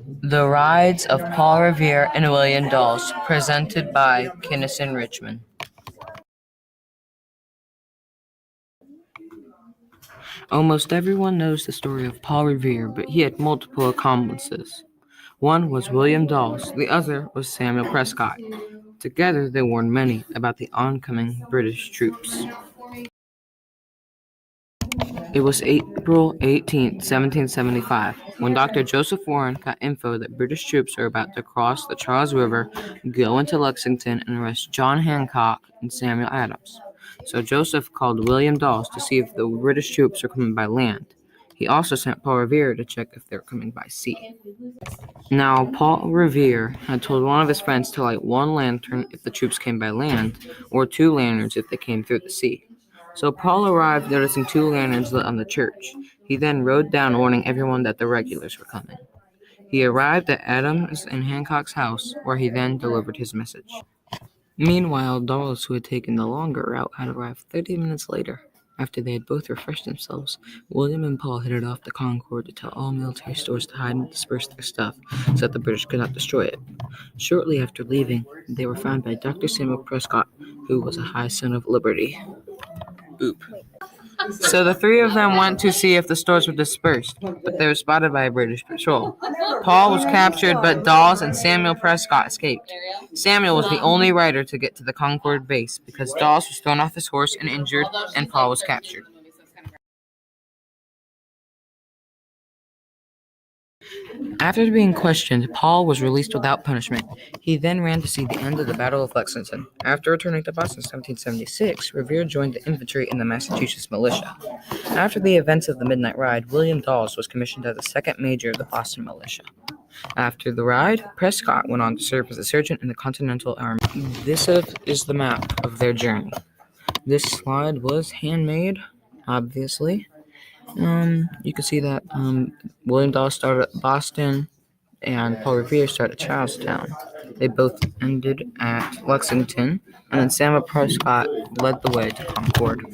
The Rides of Paul Revere and William Dawes, presented by Kinnison Richmond. Almost everyone knows the story of Paul Revere, but he had multiple accomplices. One was William Dawes, the other was Samuel Prescott. Together they warned many about the oncoming British troops. It was April 18, 1775, when Dr. Joseph Warren got info that British troops were about to cross the Charles River, go into Lexington, and arrest John Hancock and Samuel Adams. So Joseph called William Dawes to see if the British troops were coming by land. He also sent Paul Revere to check if they were coming by sea. Now, Paul Revere had told one of his friends to light one lantern if the troops came by land, or two lanterns if they came through the sea. So Paul arrived noticing two lanterns lit on the church. He then rode down warning everyone that the regulars were coming. He arrived at Adams and Hancock's house, where he then delivered his message. Meanwhile, Dawes, who had taken the longer route, had arrived 30 minutes later. After they had both refreshed themselves, William and Paul headed off to Concord to tell all military stores to hide and disperse their stuff so that the British could not destroy it. Shortly after leaving, they were found by Dr. Samuel Prescott, who was a high son of liberty. So the three of them went to see if the stores were dispersed, but they were spotted by a British patrol. Paul was captured, but Dawes and Samuel Prescott escaped. Samuel was the only rider to get to the Concord base because Dawes was thrown off his horse and injured, and Paul was captured. After being questioned, Paul was released without punishment. He then ran to see the end of the Battle of Lexington. After returning to Boston in 1776, Revere joined the infantry in the Massachusetts militia. After the events of the Midnight Ride, William Dawes was commissioned as the second major of the Boston militia. After the ride, Prescott went on to serve as a sergeant in the Continental Army. This is the map of their journey. This slide was handmade, obviously. You can see that William Dawes started at Boston and Paul Revere started at Charlestown. They both ended at Lexington, and then Samuel Prescott led the way to Concord.